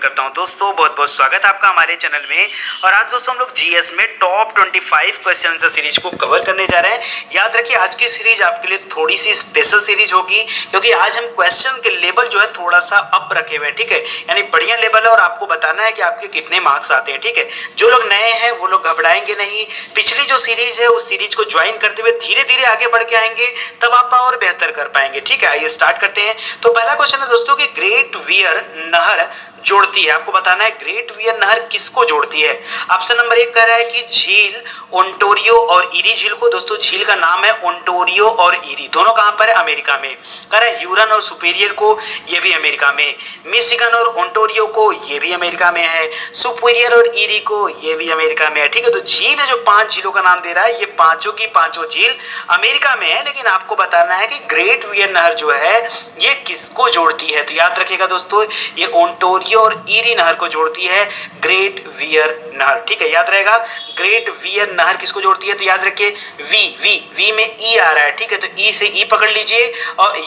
करता हूं। दोस्तों बहुत बहुत स्वागत है आपका हमारे चैनल में। और आज दोस्तों हम लोग जीएस में टॉप 25 क्वेश्चन आंसर सीरीज को कवर करने जा रहे हैं। याद रखिए आज की सीरीज आपके लिए थोड़ी सी स्पेशल सीरीज होगी, क्योंकि आज हम क्वेश्चन के लेवल जो है थोड़ा सा अप रखे हुए हैं, ठीक है, यानी बढ़िया लेवल है और आपको बताना है कि आपके कितने मार्क्स आते हैं, ठीक है। जो लोग नए हैं वो लोग घबराएंगे नहीं, पिछली जो सीरीज है उस सीरीज को ज्वाइन करते हुए धीरे धीरे आगे बढ़ के आएंगे, तब आप और बेहतर कर पाएंगे, ठीक है। आइए स्टार्ट करते हैं। तो पहला क्वेश्चन है दोस्तों कि ग्रेट वियर नहर जोड़ती है, आपको बताना है ग्रेट वियर नहर किसको जोड़ती है। ऑप्शन नंबर 1 कह रहा है कि झील ओंटारियो और ईरी झील को। दोस्तों झील का नाम है ओंटारियो और ईरी, दोनों कहां पर है? अमेरिका में। कह रहा है ह्यूरन और सुपीरियर को, ये भी अमेरिका में। मिशिगन और ओंटारियो को, ये भी अमेरिका में है। सुपीरियर और ईरी को, ये भी अमेरिका में है, ठीक है। तो झील है जो 5 झीलों का नाम दे रहा है, ये पांचों की पांचों झील अमेरिका में है, लेकिन आपको बताना है कि ग्रेट वियर नहर जो है ये किसको जोड़ती है। तो याद रखिएगा दोस्तों, ये ओंटारियो और ईरी नहर को जोड़ती है ग्रेट वियर नहर, ठीक है, याद रहेगा। ग्रेट वियर नहर किसको जोड़ती है? तो याद रखिए वी में ई आ रहा है, ठीक है, तो ई से ई पकड़ लीजिए और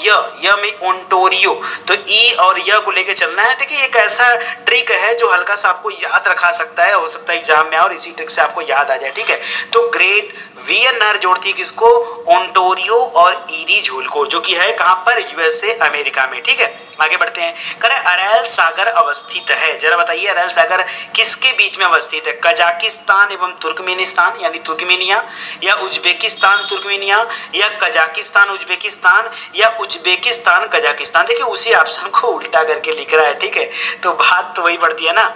य में ओंटारियो, तो ई और य को लेके चलना है। देखिए एक ऐसा ट्रिक है जो हल्का सा आपको याद रखा सकता है, हो सकता है एग्जाम में और इसी ट्रिक से आपको याद आ जाए, ठीक है। तो ग्रेट वियर नहर जोड़ती है किसको? ओंटारियो और ईरी झील को, जो कि है कहां पर? यूएसए अमेरिका में, ठीक है। आगे बढ़ते हैं। करें अरैल सागर अवस्थित है, जरा बताइए अरैल सागर किसके बीच में अवस्थित है? कजाकिस्तान एवं तुर्कमेनिस्तान यानी तुर्कमेनिया, या उज्बेकिस्तान तुर्कमेनिया, या कजाकिस्तान उज्बेकिस्तान, या उज्बेकिस्तान कजाकिस्तान। देखिए उसी ऑप्शन को उल्टा करके लिख रहा है, ठीक है, तो बात तो वही पड़ती है ना।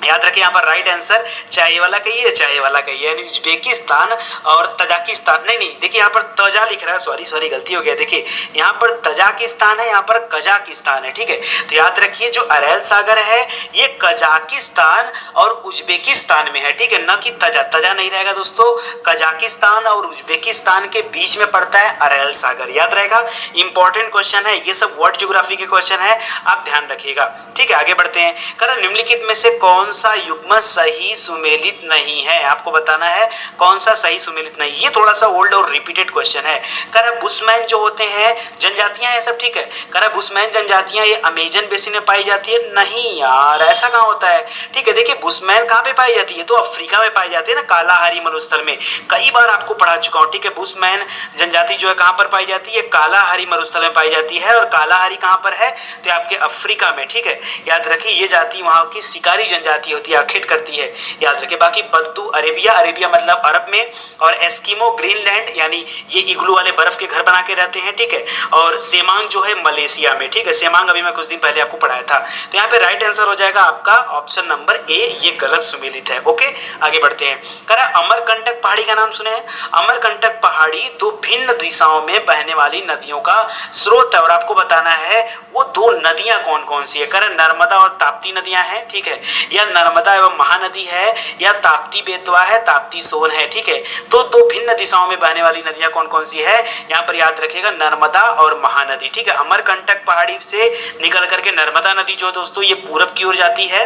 याद रखिए यहाँ पर राइट आंसर चाहे वाला कहिए, चाहे वाला कहिए, यानी उज्बेकिस्तान और तजाकिस्तान। नहीं देखिए यहाँ पर तजा लिख रहा है, सॉरी गलती हो गया। देखिए यहाँ पर तजाकिस्तान है, यहाँ पर कजाकिस्तान है, ठीक है। तो याद रखिए जो अरैल सागर है ये कजाकिस्तान और उज्बेकिस्तान में है, ठीक है, न कि तजा नहीं रहेगा दोस्तों। कजाकिस्तान और उज्बेकिस्तान के बीच में पड़ता है अरैल सागर, याद रहेगा। इंपॉर्टेंट क्वेश्चन है, ये सब वर्ल्ड ज्योग्राफी के क्वेश्चन है, आप ध्यान रखिएगा, ठीक है। आगे बढ़ते हैं। कारण निम्नलिखित में से कौन सा युग्म सही सुमेलित नहीं है? आपको बताना है कौन सा सही सुमेलित नहीं। ये थोड़ा सा ओल्ड और रिपीटेड क्वेश्चन है। कह बुशमैन जो होते हैं जनजातियां हैं सब, ठीक है। कह बुशमैन जनजातियां ये अमेजन बेसिन में पाई जाती है? नहीं यार, ऐसा कहां होता है, ठीक है। देखिए बुशमैन कहां पे पाई जाती है? तो अफ्रीका में पाई जाती है ना, कालाहारी मरुस्थल में। कई बार आपको पढ़ा चुका हूं, ठीक है। बुशमैन जनजाति जो है कहां पर पाई जाती है? कालाहारी मरुस्थल में पाई जाती है। और कालाहारी कहां पर है? तो आपके अफ्रीका में, ठीक है। याद रखिए ये जाति वहां की शिकारी जनजाति होती है, आखेट करती है, याद रखिए। बाकी बद्दू अरेबिया मतलब अरब में, और एस्किमो ग्रीनलैंड यानी ये इग्लू वाले बर्फ के घर बना के रहते हैं, ठीक है। और सेमांग जो है मलेशिया में, ठीक है। सेमांग अभी मैं कुछ दिन पहले आपको पढ़ाया था। तो यहाँ पे राइट आंसर हो जाएगा आपका ऑप्शन नंबर ए, ये गलत सुमेलित है। ओके आगे बढ़ते हैं। कह रहा है अमरकंटक पहाड़ी का नाम सुने हैं? अमरकंटक पहाड़ी दो भिन्न दिशाओं में बहने वाली नदियों का स्रोत है, और आपको बताना है वो दो नदियां कौन कौन सी है। कह रहे नर्मदा और ताप्ती नदियां हैं, ठीक है, या नर्मदा एवं महानदी है, या ताप्ती बेतवा है, ताप्ती सोन है, ठीक है। तो दो भिन्न दिशाओं में बहने वाली नदियां कौन कौन सी है? यहाँ पर याद रखिएगा नर्मदा और महानदी, ठीक है। अमरकंटक पहाड़ी से निकल करके नर्मदा नदी जो दोस्तों ये पूरब की ओर जाती है,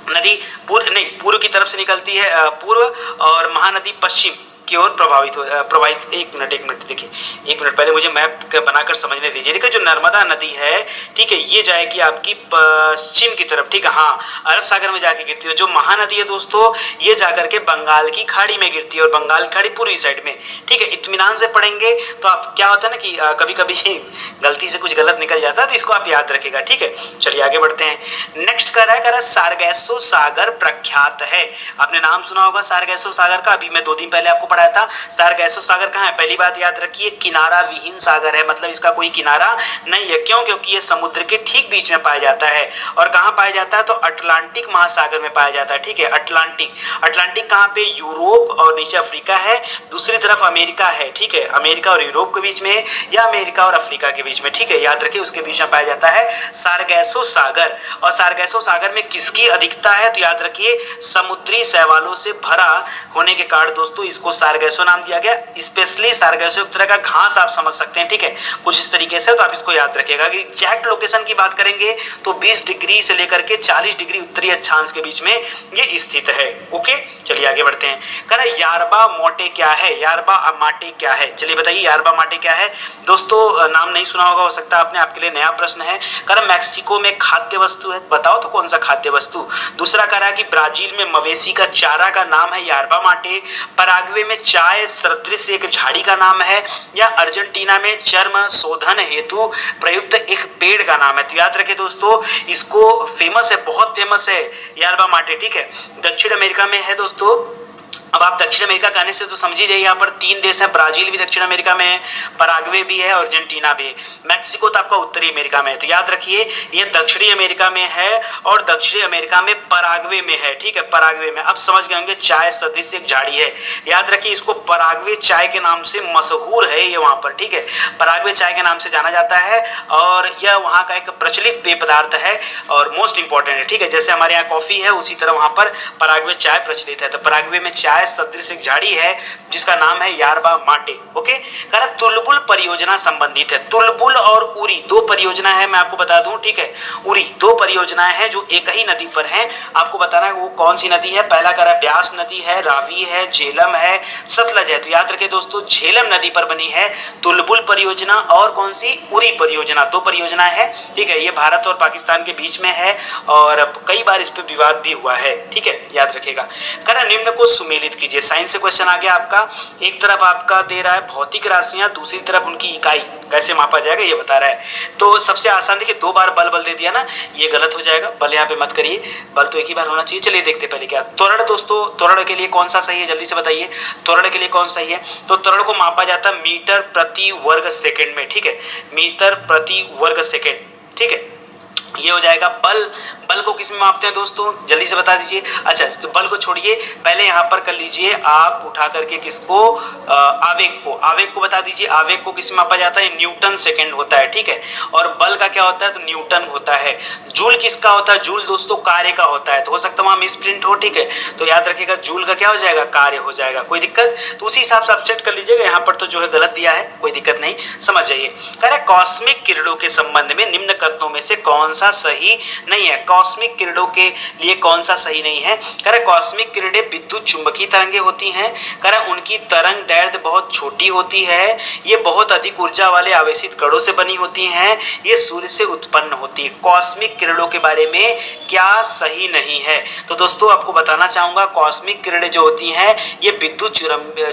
नदी पूर्व की तरफ से निकलती है, पूर्व, और महानदी पश्चिम की ओर प्रवाहित। एक मिनट देखिए, एक मिनट पहले मुझे मैप बनाकर समझने दीजिए। देखिए जो नर्मदा नदी है, ठीक है, ये जाएगी आपकी पश्चिम की तरफ, ठीक है, हाँ, अरब सागर में जाके गिरती है। जो महानदी है दोस्तों ये जाकर के बंगाल की खाड़ी में गिरती है, और बंगाल की खाड़ी पूर्वी साइड में, ठीक है। इत्मीनान से पढ़ेंगे तो आप क्या होता है ना कि कभी कभी गलती से कुछ गलत निकल जाता है, तो इसको आप याद रखिएगा, ठीक है। चलिए आगे बढ़ते हैं। नेक्स्ट कह रहा है सारगैसो सागर प्रख्यात है। आपने नाम सुना होगा सारगैसो सागर का, अभी मैं 2 दिन पहले आपको पढ़ाया था। सारगैसो सागर कहाँ है? पहली बात याद रखिए किनारा विहीन सागर है, मतलब इसका कोई किनारा नहीं है। क्यों? क्योंकि ये समुद्र के ठीक बीच में पाया जाता है। और कहाँ पाया जाता है? तो अटलांटिक महासागर में पाया जाता है, ठीक है। अटलांटिक कहाँ पे? यूरोप और नीचे अफ्रीका है, दूसरी तरफ अमेरिका है, ठीक है। अमेरिका और यूरोप के बीच में, या अमेरिका और अफ्रीका के बीच में, ठीक है, याद रखिए उसके बीच में पाया जाता है सारगैसो सागर। और सारगैसो सागर में किसकी अधिकता है? तो याद रखिए समुद्री शैवालों से भरा होने के कारण दोस्तों इसको सारगैसो नाम दिया गया। स्पेशली सारगैसो एक तरह का घास आप समझ सकते हैं, ठीक है, कुछ इस तरीके से। तो आप इसको याद रखिएगा कि एग्जैक्ट लोकेशन की बात करेंगे तो 20 डिग्री से लेकर के 40 डिग्री उत्तरी अक्षांश के बीच में ये स्थित है। ओके, चलिए आगे बढ़ते हैं। कह रहा है यारबा माटे क्या है, यारबा माटे क्या है, चलिए बताइए यारबा माटे क्या है। दोस्तों नाम नहीं सुना होगा, हो सकता है आपने, आपके लिए नया प्रश्न है। कह रहा मैक्सिको में खाद्य वस्तु है, बताओ तो कौन सा खाद्य वस्तु। दूसरा कह रहा है कि ब्राजील में मवेशी का चारा का नाम है यारबा माटे, पराग्वे में चाय सदृश एक झाड़ी का नाम है, या अर्जेंटीना में चर्म शोधन हेतु प्रयुक्त एक पेड़ का नाम है। तो याद रखें दोस्तों, इसको फेमस है, बहुत फेमस है यारबा माटे, ठीक है, दक्षिण अमेरिका में है दोस्तों। अब आप दक्षिण अमेरिका कहने से तो समझ ही जाइए, यहाँ पर 3 देश हैं, ब्राजील भी दक्षिण अमेरिका में है, पराग्वे भी है, अर्जेंटीना भी है, मैक्सिको तो आपका उत्तरी अमेरिका में है। तो याद रखिए ये दक्षिणी अमेरिका में है और दक्षिणी अमेरिका में पराग्वे में है, ठीक है, पराग्वे में। अब समझ गए होंगे चाय सदृश एक झाड़ी है, याद रखिए इसको पराग्वे चाय के नाम से मशहूर है ये वहाँ पर, ठीक है, पराग्वे चाय के नाम से जाना जाता है और यह वहाँ का एक प्रचलित पेय पदार्थ है और मोस्ट इंपॉर्टेंट है, ठीक है। जैसे हमारे यहाँ कॉफी है उसी तरह वहाँ पर पराग्वे चाय प्रचलित है। तो पराग्वे में चाय सदृश एक झाड़ी है जिसका नाम है यारबा माटे। ओके, कह रहा तुलबुल परियोजना संबंधित है, तुलबुल और उरी 2 परियोजना है, मैं आपको बता दूं, ठीक है, उरी 2 परियोजनाएं हैं जो एक ही नदी पर हैं। आपको बताना है वो कौन सी नदी है। पहला कह रहा है ब्यास नदी है, रावी है, झेलम है, सतलज है। तो याद रखें दोस्तों झेलम नदी पर बनी है तुलबुल परियोजना और कौन सी, उरी परियोजना। 2 परियोजनाएं हैं, ठीक है, ये भारत और पाकिस्तान के बीच में है और कई बार इस पर विवाद भी हुआ है, ठीक है, याद रखेगा। कह रहा निम्न को सुमेलित कीजिए। साइंस से क्वेश्चन आ गया आपका, एक तरफ आपका दे रहा है भौतिक राशियां, दूसरी तरफ उनकी इकाई कैसे मापा जाएगा ये बता रहा है। तो सबसे आसान देखिए 2 बार बल दे दिया ना, ये गलत हो जाएगा, बल यहाँ पे मत करिए, बल तो एक ही बार होना चाहिए। चलिए देखते पहले क्या त्वरण। दोस्तों त्वरण के लिए कौन सा सही है, जल्दी से बताइए, त्वरण के लिए कौन सही है। तो त्वरण को मापा जाता है मीटर प्रति वर्ग सेकेंड में, ठीक है, मीटर प्रति वर्ग सेकेंड, ठीक है, ये हो जाएगा। बल को किस में मापते हैं दोस्तों, जल्दी से बता दीजिए। अच्छा तो बल को छोड़िए, पहले यहाँ पर कर लीजिए आप उठा करके किसको, आवेग को बता दीजिए। आवेग को किस में मापा जाता है, न्यूटन सेकंड होता है, ठीक है, और बल का क्या होता है, तो न्यूटन होता है। जूल किसका होता है, जूल दोस्तों कार्य का होता है। तो हो सकता है वहाँ मिस प्रिंट हो, ठीक है, तो याद रखिएगा जूल का क्या हो जाएगा, कार्य हो जाएगा। कोई दिक्कत, तो उसी हिसाब से आप सेट कर लीजिएगा। यहाँ पर तो जो है गलत दिया है, कोई दिक्कत नहीं, समझ जाइए। कह रहा है कॉस्मिक किरणों के संबंध में निम्न कथनों में से कौन सा सही नहीं है। कॉस्मिक किरणों के लिए कौन सा सही नहीं है। कह रहा कॉस्मिक किरणें विद्युत चुंबकीय तरंगे होती हैं। कह रहा उनकी तरंग दैर्ध्य बहुत छोटी होती है, ये बहुत अधिक ऊर्जा वाले आवेशित कणों से बनी होती हैं, ये सूर्य से उत्पन्न होती है। कॉस्मिक किरणों के बारे में क्या सही नहीं है। तो दोस्तों आपको बताना चाहूंगा कॉस्मिक किरणें जो होती हैं ये विद्युत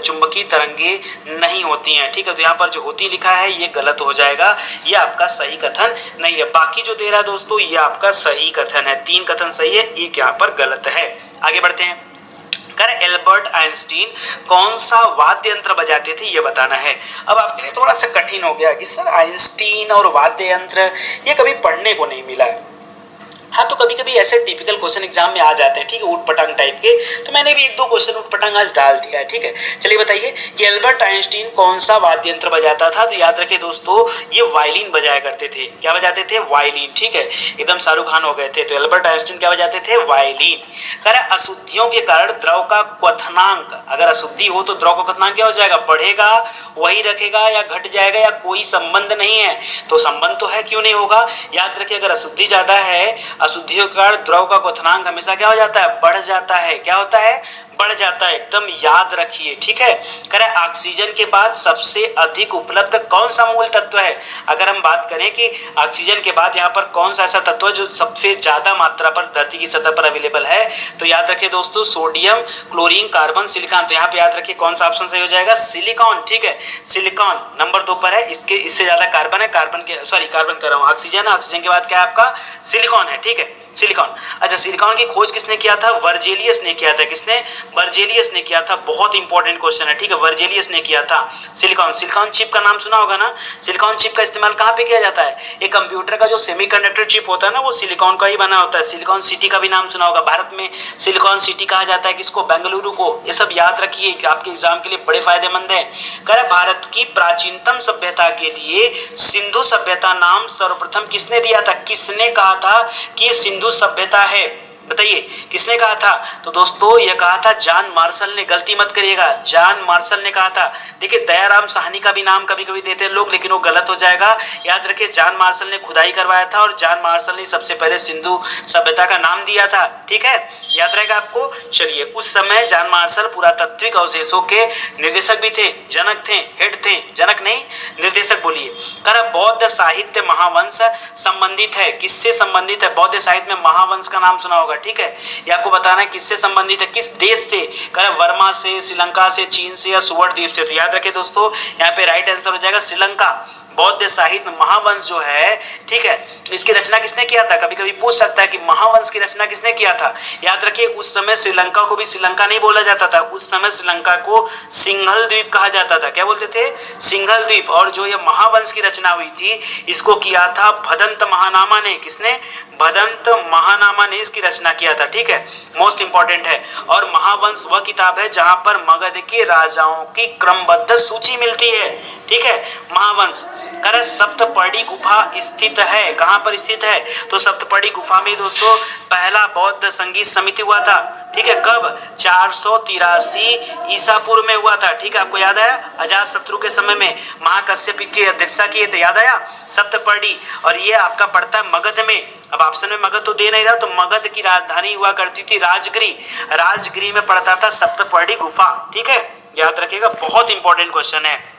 चुंबकीय तरंगे नहीं होती हैं, ठीक है। तो यहाँ पर जो होती लिखा है ये गलत हो जाएगा, ये आपका सही कथन नहीं है। बाकी जो दे रहा है दोस्तों ये आपका सही कथन है, 3 कथन सही है, एक यहाँ पर गलत है। आगे बढ़ते हैं। कर एल्बर्ट आइंस्टीन कौन सा वाद्य यंत्र बजाते थे ये बताना है। अब आपके लिए थोड़ा सा कठिन हो गया कि सर आइंस्टीन और वाद्य यंत्र ये कभी पढ़ने को नहीं मिला है। हाँ तो कभी कभी ऐसे टिपिकल क्वेश्चन एग्जाम में आ जाते हैं, ठीक है, ऊट पटांग टाइप के, तो मैंने भी 1-2 क्वेश्चन ऊट पटांग आज डाल दिया है, ठीक है। चलिए बताइए कि एल्बर्ट आइंस्टीन कौन सा वाद्य यंत्र बजाता था। तो याद रखिए दोस्तों ये वायलिन बजाया करते थे। क्या बजाते थे, वायलिन, ठीक है, एकदम शाहरुख खान हो गए थे। तो एल्बर्ट आइंस्टीन क्या बजाते थे, वायलिन। कह रहा अशुद्धियों के कारण द्रव का क्वथनांक, अगर अशुद्धि हो तो द्रव का क्वथनांक क्या हो जाएगा, बढ़ेगा, वही रखेगा या घट जाएगा या कोई संबंध नहीं है। तो संबंध तो है, क्यों नहीं होगा। याद रखिए अगर अशुद्धि ज्यादा है, अशुद्धियों के कारण द्रव का क्वथनांक हमेशा क्या हो जाता है, बढ़ जाता है। क्या होता है, बढ़ जाता है, एकदम याद रखिए, ठीक है। कह रहे ऑक्सीजन के बाद सबसे अधिक उपलब्ध कौन सा मूल तत्व है। अगर हम बात करें कि ऑक्सीजन के बाद यहाँ पर कौन सा ऐसा तत्व है जो सबसे ज्यादा मात्रा पर धरती की सतह पर अवेलेबल है, तो याद रखिए दोस्तों सोडियम, क्लोरीन, कार्बन, सिलिकॉन। तो यहाँ पे याद रखिए कौन सा ऑप्शन सही हो जाएगा, सिलिकॉन, ठीक है, सिलिकॉन नंबर 2 पर है। इसके इससे ज्यादा कार्बन है, कार्बन कर रहा हूँ, ऑक्सीजन है, ऑक्सीजन के बाद क्या है आपका, सिलिकॉन है, ठीक है, सिलिकॉन। अच्छा सिलिकॉन की खोज किसने किया था, वर्जेलियस ने किया था। किसने, वर्जेलियस ने किया था। बहुत इंपॉर्टेंट क्वेश्चन है, ठीक है, वर्जेलियस ने किया था। सिलिकॉन चिप का नाम सुना होगा ना। सिलिकॉन चिप का इस्तेमाल कहाँ पे किया जाता है, एक कंप्यूटर का जो सेमीकंडक्टर चिप होता है ना वो सिलिकॉन का ही बना होता है। सिलिकॉन सिटी का भी नाम सुना होगा, भारत में सिलिकॉन सिटी कहा जाता है किसको, बेंगलुरु को। ये सब याद रखिए कि आपके एग्जाम के लिए बड़े फायदेमंद है। कह रहा भारत की प्राचीनतम सभ्यता के लिए सिंधु सभ्यता नाम सर्वप्रथम किसने दिया था, किसने कहा था कि ये सिंधु सभ्यता है। बताइए किसने कहा था? तो दोस्तों यह कहा था जॉन मार्शल ने। गलती मत करिएगा, जॉन मार्शल ने कहा था। देखिए दयाराम साहनी का भी नाम कभी कभी देते हैं लोग, लेकिन वो गलत हो जाएगा। याद रखिए जॉन मार्शल ने खुदाई करवाया था और जॉन मार्शल ने सबसे पहले सिंधु सभ्यता का नाम दिया था। ठीक है, याद रहेगा आपको। चलिए, उस समय जॉन मार्शल पुरातात्विक अवशेषों के निर्देशक भी थे, जनक थे, हेड थे, जनक नहीं निर्देशक बोलिए। कर बौद्ध साहित्य महावंश संबंधित है, किससे संबंधित है? बौद्ध साहित्य में महावंश का नाम सुना होगा। ठीक है, ये आपको बताना है किससे संबंधित है, किस देश से। कह वर्मा से, श्रीलंका से, चीन से या सुवर्ण द्वीप से। तो याद रखिए दोस्तों, यहाँ पे राइट आंसर हो जाएगा श्रीलंका। बौद्ध साहित्य महावंश जो है, ठीक है, इसकी रचना किसने किया था? कभी कभी पूछ सकता है कि महावंश की रचना किसने किया था। याद रखिए उस समय श्रीलंका को भी श्रीलंका नहीं बोला जाता था, उस समय श्रीलंका को सिंघल द्वीप कहा जाता था। क्या बोलते थे? सिंघल द्वीप। और जो ये महावंश की रचना हुई थी, इसको किया था भदंत महानामा ने। किसने? भदंत महानामा ने इसकी रचना किया था। ठीक है, मोस्ट इंपॉर्टेंट है। और महावंश वह किताब है जहां पर मगध के राजाओं की क्रमबद्ध सूची मिलती है। ठीक है, महावंश। कर सप्तपर्णी गुफा स्थित है, कहां पर स्थित है? तो सप्तपर्णी गुफा में दोस्तों पहला बौद्ध संगीत समिति हुआ था। ठीक है, कब? 483 ईसा पूर्व में हुआ था। ठीक है, आपको याद है अजात शत्रु के समय में महाकश्यप की अध्यक्षता किए थे, याद आया? सप्तपर्णी। और ये आपका पड़ता है मगध में। अब ऑप्शन में मगध तो दे नहीं रहा, तो मगध की राजधानी हुआ करती थी राजगिरी। राजगिरी में पड़ता था सप्तपर्णी गुफा। ठीक है, याद रखिएगा, बहुत इंपॉर्टेंट क्वेश्चन है।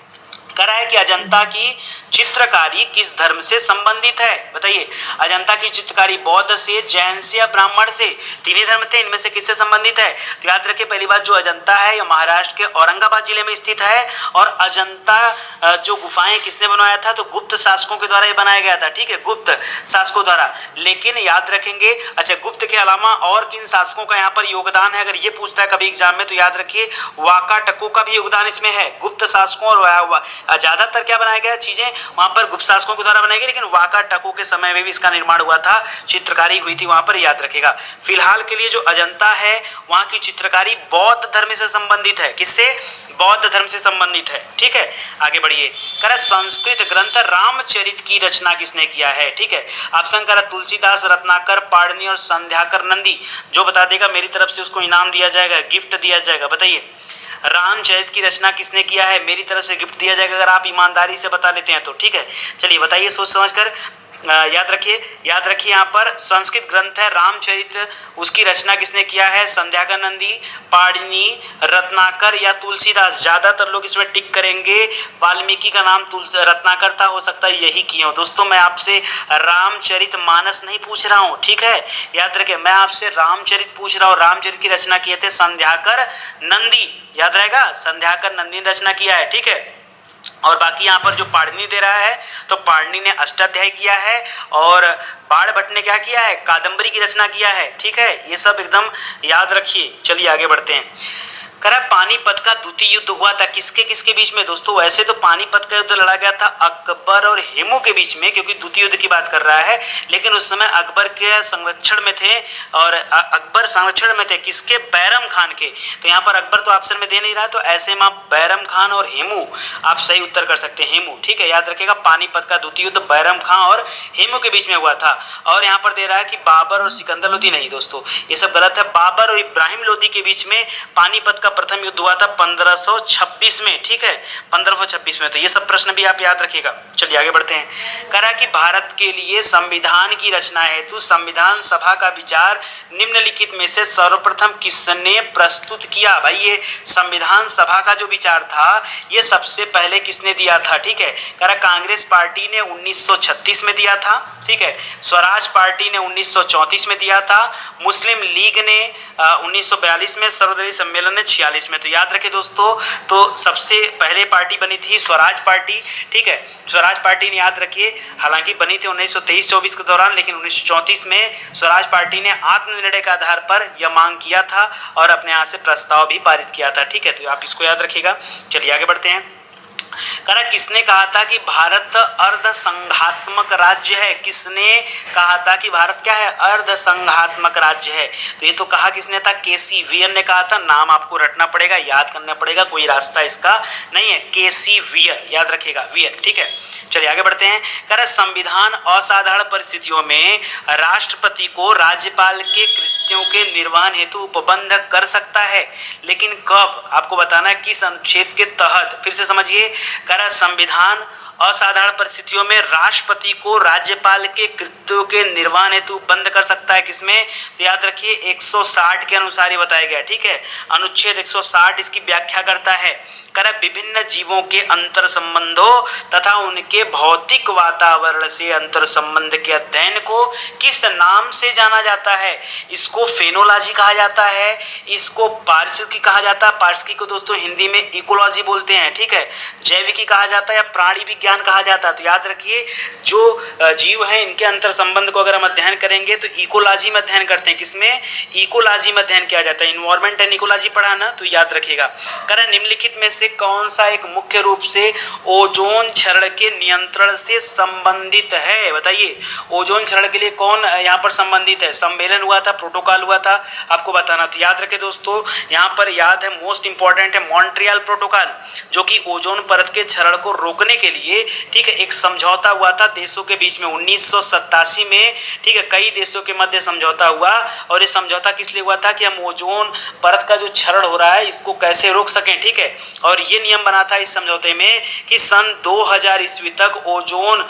करा है कि अजंता की चित्रकारी किस धर्म से संबंधित है? बताइए, अजंता की चित्रकारी बौद्ध से, जैन से या ब्राह्मण से? तीन ही धर्म थे, इनमें से किससे संबंधित है? तो याद रखिए पहली बात, जो अजंता है यह महाराष्ट्र के औरंगाबाद जिले में स्थित है। और अजंता जो गुफाएं किसने बनवाया था? तो गुप्त शासकों के द्वारा ये बनाया गया था। ठीक है, गुप्त शासकों द्वारा। लेकिन याद रखेंगे, अच्छा गुप्त के अलावा और किन शासकों का यहाँ पर योगदान है? अगर ये पूछता है कभी एग्जाम में, तो याद रखिए वाकाटकों का भी योगदान इसमें है। गुप्त शासकों और ज्यादातर क्या बनाया गया चीजें वहां पर गुप्त शासकों के द्वारा बनाई गई, लेकिन वाकाटकों के समय में भी इसका निर्माण हुआ था, चित्रकारी हुई थी वहां पर, याद रखेगा। फिलहाल के लिए जो अजंता है वहां की चित्रकारी बौद्ध धर्म से संबंधित है। किससे? बौद्ध धर्म से संबंधित है। ठीक है, आगे बढ़िए। करा संस्कृत ग्रंथ रामचरित की रचना किसने किया है? ठीक है, ऑप्शन करा तुलसीदास, रत्नाकर, पाणिनि और संध्याकर नंदी। जो बता देगा मेरी तरफ से उसको इनाम दिया जाएगा, गिफ्ट दिया जाएगा। बताइए रामचरित की रचना किसने किया है? मेरी तरफ से गिफ्ट दिया जाएगा अगर आप ईमानदारी से बता लेते हैं तो। ठीक है, चलिए बताइए सोच समझकर। याद रखिए यहाँ पर संस्कृत ग्रंथ है रामचरित, उसकी रचना किसने किया है? संध्याकर नंदी, पाणिनि, रत्नाकर या तुलसीदास। ज्यादातर लोग इसमें टिक करेंगे, वाल्मीकि का नाम रत्नाकर था, हो सकता है यही किए हो। दोस्तों मैं आपसे रामचरित मानस नहीं पूछ रहा हूँ, ठीक है, याद रखिए मैं आपसे रामचरित पूछ रहा हूँ। रामचरित की रचना किए थे संध्याकर नंदी, याद रहेगा, संध्याकर नंदी ने रचना किया है। ठीक है, और बाकी यहाँ पर जो पाणिनि दे रहा है, तो पाणिनि ने अष्टाध्यायी किया है और बाण भट्ट ने क्या किया है? कादंबरी की रचना किया है। ठीक है, ये सब एकदम याद रखिए। चलिए आगे बढ़ते हैं। करा पानीपत का द्वितीय युद्ध हुआ था किसके किसके बीच में? दोस्तों वैसे तो पानीपत का युद्ध लड़ा गया था अकबर और हेमू के बीच में, क्योंकि द्वितीय युद्ध की बात कर रहा है, लेकिन उस समय अकबर के संरक्षण में थे और अकबर संरक्षण में थे किसके? बैरम खान के। तो यहाँ पर अकबर तो ऑप्शन में दे नहीं रहा, तो ऐसे में आप बैरम खान और हेमू आप सही उत्तर कर सकते हैं, हेमू। ठीक है, याद रखिएगा पानीपत का द्वितीय युद्ध बैरम खान और हेमू के बीच में हुआ था। और यहाँ पर दे रहा है कि बाबर और सिकंदर लोदी, नहीं दोस्तों ये सब गलत है। बाबर और इब्राहिम लोदी के बीच में पानीपत का प्रथम युद्ध हुआ था 1526 में। ठीक है, 1526 में। तो ये सब प्रश्न भी आप याद रखिएगा। चलिए आगे बढ़ते हैं। करा कि भारत के लिए संविधान की रचना हेतु संविधान सभा का विचार निम्नलिखित में से सर्वप्रथम किसने प्रस्तुत किया? भाई ये संविधान सभा का जो विचार था ये सबसे पहले किसने दिया था? ठीक है, करा कांग्रेस पार्टी ने 1936 में दिया था। ठीक है, स्वराज पार्टी ने 1934 में दिया था, मुस्लिम लीग ने 1942 में, सर्वदलीय सम्मेलन ने 46 में। तो याद रखें दोस्तों, तो सबसे पहले पार्टी बनी थी स्वराज पार्टी। ठीक है, स्वराज पार्टी ने याद रखिए हालांकि बनी थी 1923-24 के दौरान, लेकिन 1934 में स्वराज पार्टी ने आत्मनिर्णय के आधार पर यह मांग किया था और अपने यहाँ से प्रस्ताव भी पारित किया था। ठीक है, तो आप इसको याद रखिएगा। चलिए आगे बढ़ते हैं। करा किसने कहा था कि भारत अर्ध संघात्मक राज्य है? किसने कहा था कि भारत क्या है? अर्ध संघात्मक राज्य है। तो ये तो कहा किसने था? केसी वियर ने कहा था। नाम आपको रटना पड़ेगा, याद करना पड़ेगा, कोई रास्ता इसका नहीं है। केसी वियर, याद रखिएगा, वियर, ठीक है। चलिए आगे बढ़ते हैं। करा संविधान असाधारण परिस्थितियों में राष्ट्रपति को राज्यपाल के कृत्यों के निर्वहन हेतु उपबंध कर सकता है, लेकिन कब? आपको बताना है किस अनुच्छेद के तहत। फिर से समझिए, करा संविधान असाधारण परिस्थितियों में राष्ट्रपति को राज्यपाल के कृत्यों के निर्वहन हेतु बंद कर सकता है, किसमें? तो याद रखिए 160 के अनुसार ये बताया गया, ठीक है। अनुच्छेद 160 इसकी व्याख्या करता है। कर विभिन्न जीवों के अंतर संबंधों तथा उनके भौतिक वातावरण से अंतर संबंध के अध्ययन को किस नाम से जाना जाता है? इसको फेनोलॉजी कहा जाता है, इसको पारिस्थितिकी कहा जाता है। पारिस्थितिकी को दोस्तों हिंदी में इकोलॉजी बोलते हैं, ठीक है। जैविकी कहा जाता है या प्राणी विज्ञान कहा जाता है। तो याद रखिए जो जीव हैं इनके अंतर संबंध को अगर हम अध्ययन करेंगे तो इकोलॉजी में अध्ययन करते हैं। किसमें? इकोलॉजी में अध्ययन किया जाता है। इन्वायरमेंट एंड इकोलॉजी पढ़ा ना, तो याद रखिएगा। करें निम्नलिखित में से कौन सा एक मुख्य रूप से ओजोन क्षरण के नियंत्रण से संबंधित है? बताइए, ओजोन क्षरण के लिए कौन यहाँ पर संबंधित है? सम्मेलन हुआ था, प्रोटोकॉल हुआ था, आपको बताना। तो याद रखे दोस्तों, यहाँ पर याद है, मोस्ट इंपॉर्टेंट है मॉन्ट्रियल प्रोटोकॉल, जो कि ओजोन परत के क्षरण को रोकने के लिए, ठीक है, एक समझौता हुआ था देशों के बीच में 1987 में, ठीक है। कई देशों के मध्य समझौता हुआ, और ये समझौता किस लिए हुआ था? कि हम ओजोन परत का जो क्षरण हो रहा है इसको कैसे रोक सकें, ठीक है। और ये नियम बना था इस समझौते में कि सन 2000 ईस्वी तक ओजोन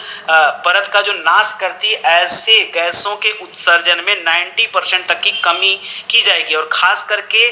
परत का जो नाश करती ऐसे गैसों के उत्सर्जन में 90% तक की कमी की जाएगी। और खास करके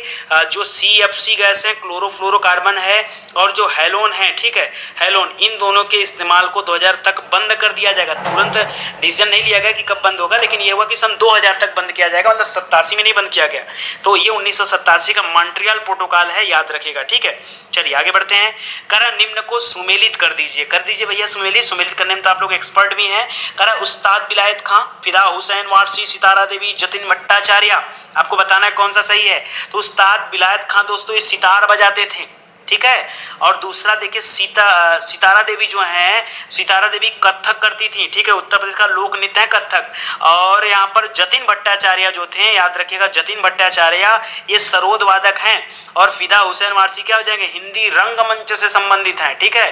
जो CFC गैस है, क्लोरोफ्लोरोकार्बन है, और जो हेलोन है, ठीक है, हेलोन, इन दोनों के इस्तेमाल को 2000 तक बंद कर दिया जाएगा। तुरंत डिसीजन नहीं लिया गया कि कब बंद होगा, लेकिन ये हुआ कि सन 2000 तक बंद किया जाएगा, मतलब 87 में नहीं बंद किया गया। तो ये 1987 का मॉन्ट्रियल प्रोटोकॉल है, याद रखिएगा, ठीक है। चलिए आगे बढ़ते हैं। करा निम्न को सुमेलित कर दीजिए। कर दीजिए भैया सुमेलित करने में तो आप लोग एक्सपर्ट भी हैं। करा उस्ताद विलायत खां, फिदा हुसैन वारसी, सितारा देवी, जतिन भट्टाचार्य, आपको बताना है कौन सा सही है। तो उस्ताद विलायत खां दोस्तों ये सितार बजाते थे, ठीक है। और दूसरा देखिए सितारा देवी जो है, सितारा देवी कथक करती थी, ठीक है। उत्तर प्रदेश का लोक नृत्य है कथक। और यहाँ पर जतिन भट्टाचार्य जो थे, याद रखिएगा, जतिन भट्टाचार्य ये सरोद वादक हैं। और फिदा हुसैन वारसी क्या हो जाएंगे? हिंदी रंगमंच से संबंधित हैं, ठीक है।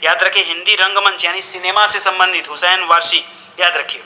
याद रखिए हिंदी रंगमंच यानी सिनेमा से संबंधित हुसैन वारसी, याद रखिए।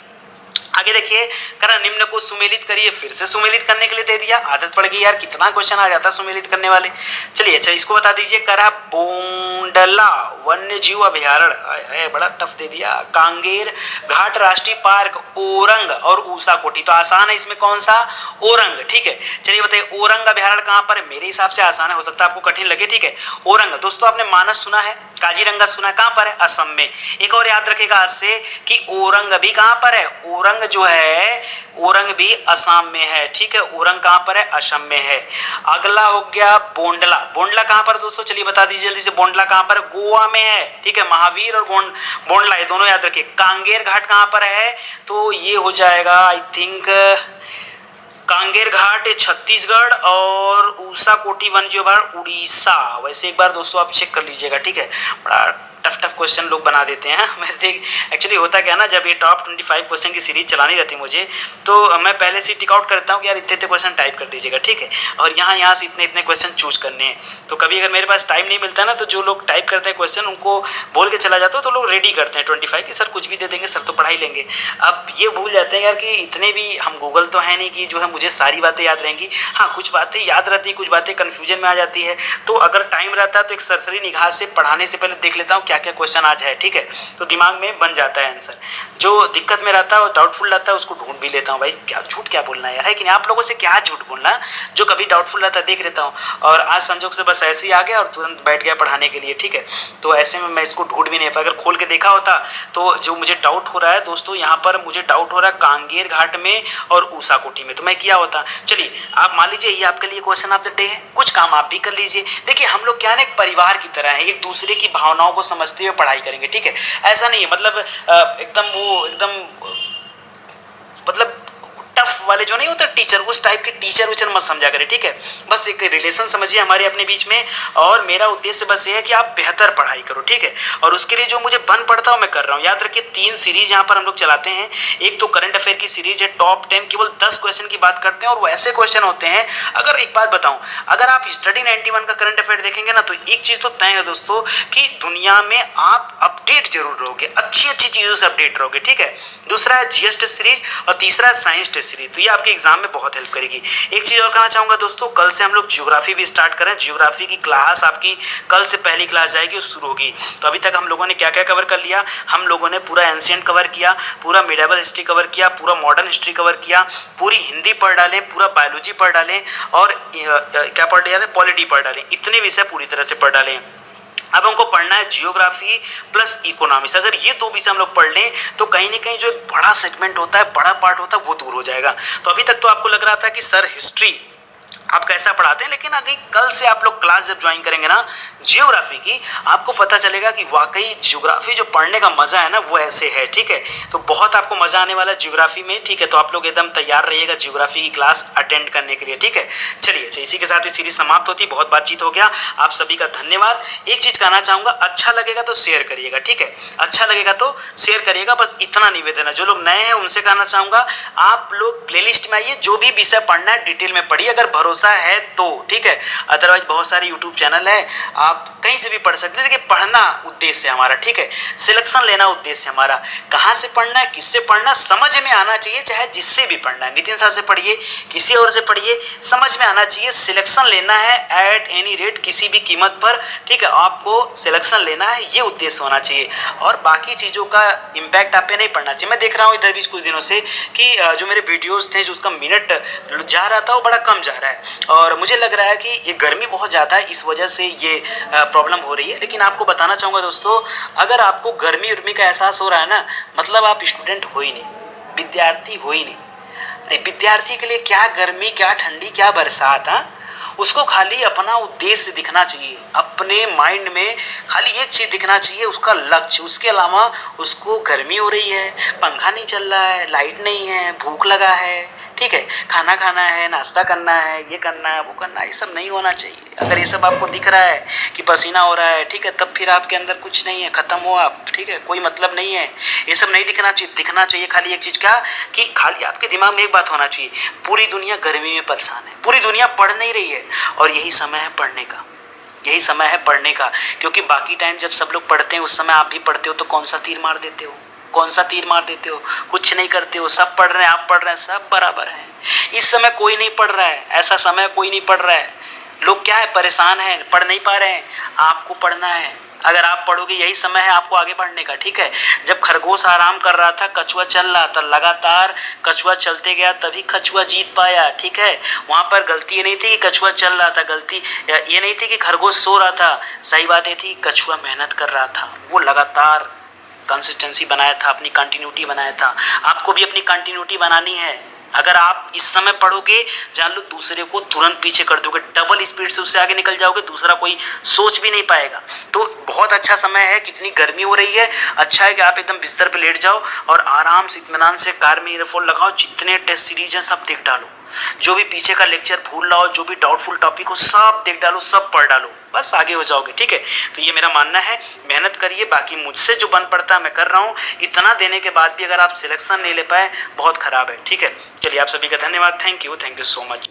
आगे देखिए, करा निम्न को सुमेलित करिए। फिर से सुमेलित करने के लिए दे दिया, आदत पड़ गई यार, कितना क्वेश्चन आ जाता है सुमेलित करने वाले। चलिए अच्छा इसको बता दीजिए। करा बोंडला वन्य जीव अभ्यारण्य, बड़ा टफ दे दिया। कांगेर घाट राष्ट्रीय पार्क, ओरंग और ऊषा कोटी। तो आसान है इसमें कौन सा? ओरंग, ठीक है। चलिए बताइए ओरंग अभ्यारण्य कहाँ पर है? मेरे हिसाब से आसान है, हो सकता है आपको कठिन लगे, ठीक है। ओरंग दोस्तों आपने मानस सुना है, काजीरंगा सुना है, कहाँ पर है? असम में। एक और याद रखेगा आज से कि ओरंग भी कहाँ पर है? ओरंग जो है, ओरंग भी असम में है, ठीक है। ओरंग कहाँ पर है? असम में है। अगला हो गया बोंडला। बोंडला कहाँ पर दोस्तों? चलिए बता दीजिए जल्दी से। बोंडला कहाँ पर? गोवा में है, ठीक है। महावीर और बोंडला ये दोनों याद रखिए। कांगेर घाट कहाँ पर है? तो ये हो जाएगा आई थिंक कांगेर घाट छत्तीसगढ़, और ऊषा कोटी वन्य जीव अभयारण्य उड़ीसा। वैसे एक बार दोस्तों आप चेक कर लीजिएगा, ठीक है। बड़ा टफ क्वेश्चन लोग बना देते हैं। मैं देख एक्चुअली होता क्या ना, जब ये टॉप 25 क्वेश्चन की सीरीज चलानी रहती मुझे, तो मैं पहले से टिक आउट करता हूँ कि यार इतने क्वेश्चन टाइप कर दीजिएगा, ठीक है। और यहाँ से इतने क्वेश्चन चूज करने हैं। तो कभी अगर मेरे पास टाइम नहीं मिलता ना, तो जो लोग टाइप करते हैं क्वेश्चन उनको बोल के चला जाता हूँ, तो लोग रेडी करते हैं 25 कि सर कुछ भी दे देंगे, सर तो पढ़ा ही लेंगे। अब ये भूल जाते हैं यार कि इतने भी हम गूगल तो है नहीं कि जो है मुझे सारी बातें याद रहेंगी। हाँ, कुछ बातें याद रहती हैं, कुछ बातें कन्फ्यूजन में आ जाती है। तो अगर टाइम रहता है तो एक सरसरी निगाह से पढ़ाने से पहले देख लेता हूँ क्या क्या क्वेश्चन आज है, ठीक है। तो दिमाग में बन जाता है आंसर। जो दिक्कत में रहता है और डाउटफुल रहता है उसको ढूंढ भी लेता हूँ। भाई क्या झूठ क्या बोलना है यार, है कि नहीं? आप लोगों से क्या झूठ बोलना, जो कभी डाउटफुल रहता है देख लेता हूँ। और आज संजोग से बस ऐसे ही आ गया और तुरंत बैठ गया पढ़ाने के लिए, ठीक है। तो ऐसे में मैं इसको ढूंढ भी नहीं पाया। अगर खोल के देखा होता तो जो मुझे डाउट हो रहा है दोस्तों, यहाँ पर मुझे डाउट हो रहा है कांगेर घाट में और ऊषा कोटी में, तो मैं किया होता। चलिए आप मान लीजिए ये आपके लिए क्वेश्चन ऑफ द डे है, कुछ काम आप भी कर लीजिए। देखिए हम लोग क्या है, एक परिवार की तरह है, एक दूसरे की भावनाओं को समझते हुए पढ़ाई करेंगे, ठीक है। ऐसा नहीं है मतलब एकदम टफ वाले वाले जो नहीं होते टीचर, उस टाइप के टीचर उचर मत समझा करें, ठीक है। बस एक रिलेशन समझिए हमारे अपने बीच में, और मेरा उद्देश्य बस ये है कि आप बेहतर पढ़ाई करो, ठीक है। और उसके लिए जो मुझे बन पड़ता है मैं कर रहा हूँ। याद रखिए 3 सीरीज यहाँ पर हम लोग चलाते हैं। एक तो करंट अफेयर की सीरीज है टॉप 10, केवल 10 क्वेश्चन की बात करते हैं, और वो ऐसे क्वेश्चन होते हैं, अगर एक बात बताऊं, अगर आप स्टडी 91 का करंट अफेयर देखेंगे ना, तो एक चीज तो तय है दोस्तों कि दुनिया में आप अपडेट जरूर रहोगे, अच्छी अच्छी चीजों से अपडेट रहोगे, ठीक है। दूसरा है जीएस टेस्ट सीरीज, और तीसरा है साइंस टेस्ट सीरीज, तो ये आपके एग्जाम में बहुत हेल्प करेगी। एक चीज और कहना चाहूंगा दोस्तों, कल से हम लोग ज्योग्राफी भी स्टार्ट करें। ज्योग्राफी की क्लास आपकी कल से पहली क्लास जाएगी, शुरू होगी। तो अभी तक हम लोगों ने क्या क्या कवर कर लिया, हम लोगों ने पूरा एंशिएंट कवर किया, पूरा मिडिवल हिस्ट्री कवर किया, पूरा मॉडर्न हिस्ट्री कवर किया, पूरी हिंदी पढ़ डालें, पूरा बायोलॉजी पढ़ डालें, और क्या पढ़ डालें, पॉलिटी पढ़ डालें, इतने विषय पूरी तरह से पढ़ डालें। अब हमको पढ़ना है जियोग्राफी प्लस इकोनॉमिक्स। अगर ये 2 विषय हम लोग पढ़ लें तो कहीं ना कहीं जो एक बड़ा सेगमेंट होता है, बड़ा पार्ट होता है, वो दूर हो जाएगा। तो अभी तक तो आपको लग रहा था कि सर हिस्ट्री आप कैसा पढ़ाते हैं, लेकिन अगर कल से आप लोग क्लास जब ज्वाइन करेंगे ना जियोग्राफी की, आपको पता चलेगा कि वाकई जियोग्राफी जो पढ़ने का मजा है ना वो ऐसे है, ठीक है। तो बहुत आपको मजा आने वाला है जियोग्राफी में, ठीक है। तो आप लोग एकदम तैयार रहिएगा जियोग्राफी की क्लास अटेंड करने के लिए, ठीक है। चलिए अच्छा, इसी के साथ ही सीरीज समाप्त होती है। बहुत बातचीत हो गया, आप सभी का धन्यवाद। एक चीज कहना चाहूंगा, अच्छा लगेगा तो शेयर करिएगा, ठीक है। अच्छा लगेगा तो शेयर करिएगा, बस इतना निवेदन है। जो लोग नए हैं उनसे कहना चाहूंगा, आप लोग प्लेलिस्ट में आइए, जो भी विषय पढ़ना है डिटेल में पढ़िए, अगर भरोसा है तो, ठीक है। अदरवाइज बहुत सारे यूट्यूब चैनल है, आप कहीं से भी पढ़ सकते हैं। देखिए पढ़ना उद्देश्य है हमारा, ठीक है। सिलेक्शन लेना उद्देश्य हमारा। कहाँ से पढ़ना है, किससे पढ़ना, समझ में आना चाहिए, चाहे जिससे भी पढ़ना है, नितिन सर से पढ़िए, किसी और से पढ़िए, समझ में आना चाहिए। सिलेक्शन लेना है एट एनी रेट, किसी भी कीमत पर, ठीक है। आपको सिलेक्शन लेना है, ये उद्देश्य होना चाहिए, और बाकी चीज़ों का इम्पैक्ट आप पे नहीं पड़ना चाहिए। मैं देख रहा हूँ इधर भी कुछ दिनों से कि जो मेरे वीडियोज़ थे, जो उसका मिनट जा रहा था वो बड़ा कम जा रहा है, और मुझे लग रहा है कि ये गर्मी बहुत ज़्यादा है, इस वजह से ये प्रॉब्लम हो रही है। लेकिन आपको बताना चाहूँगा दोस्तों, अगर आपको गर्मी उर्मी का एहसास हो रहा है ना, मतलब आप स्टूडेंट हो ही नहीं, विद्यार्थी हो ही नहीं। अरे विद्यार्थी के लिए क्या गर्मी, क्या ठंडी, क्या बरसात, हाँ। उसको खाली अपना उद्देश्य दिखना चाहिए, अपने माइंड में खाली एक चीज़ दिखना चाहिए, उसका लक्ष्य। उसके अलावा उसको गर्मी हो रही है, पंखा नहीं चल रहा है, लाइट नहीं है, भूख लगा है, ठीक है, खाना खाना है, नाश्ता करना है, ये करना है, वो करना है, ये सब नहीं होना चाहिए। अगर ये सब आपको दिख रहा है कि पसीना हो रहा है, ठीक है, तब फिर आपके अंदर कुछ नहीं है, खत्म हो आप, ठीक है, कोई मतलब नहीं है। ये सब नहीं दिखना चाहिए। दिखना चाहिए खाली एक चीज़ क्या, कि खाली आपके दिमाग में एक बात होना चाहिए, पूरी दुनिया गर्मी में परेशान है, पूरी दुनिया पढ़ नहीं रही है, और यही समय है पढ़ने का, यही समय है पढ़ने का। क्योंकि बाकी टाइम जब सब लोग पढ़ते हैं, उस समय आप भी पढ़ते हो, तो कौन सा तीर मार देते हो, कौन सा तीर मार देते हो, कुछ नहीं करते हो। सब पढ़ रहे हैं, आप पढ़ रहे हैं, सब बराबर है। इस समय कोई नहीं पढ़ रहा है, ऐसा समय कोई नहीं पढ़ रहा है। लोग क्या है, परेशान हैं, पढ़ नहीं पा रहे हैं। आपको पढ़ना है, अगर आप पढ़ोगे यही समय है आपको आगे बढ़ने का, ठीक है। जब खरगोश आराम कर रहा था, कछुआ चल रहा था, लगातार कछुआ चलते गया, तभी कछुआ जीत पाया, ठीक है। वहाँ पर गलती ये नहीं थी कि कछुआ चल रहा था, गलती ये नहीं थी कि खरगोश सो रहा था, सही बात ये थी कछुआ मेहनत कर रहा था, वो लगातार कंसिस्टेंसी बनाया था, अपनी कंटिन्यूटी बनाया था। आपको भी अपनी कंटिन्यूटी बनानी है। अगर आप इस समय पढ़ोगे, जान लो दूसरे को तुरंत पीछे कर दोगे, डबल स्पीड से उससे आगे निकल जाओगे, दूसरा कोई सोच भी नहीं पाएगा। तो बहुत अच्छा समय है, कितनी गर्मी हो रही है, अच्छा है कि आप एकदम बिस्तर पे लेट जाओ और आराम से इत्मीनान से कार में ईयरफोन लगाओ, जितने टेस्ट सीरीज हैं सब देख डालो, जो भी पीछे का लेक्चर भूल रहा हो, जो भी डाउटफुल टॉपिक हो सब देख डालो, सब पढ़ डालो, बस आगे हो जाओगे, ठीक है। तो ये मेरा मानना है, मेहनत करिए, बाकी मुझसे जो बन पड़ता है मैं कर रहा हूँ। इतना देने के बाद भी अगर आप सिलेक्शन नहीं ले पाए, बहुत खराब है, ठीक है। चलिए आप सभी का धन्यवाद, थैंक यू सो मच।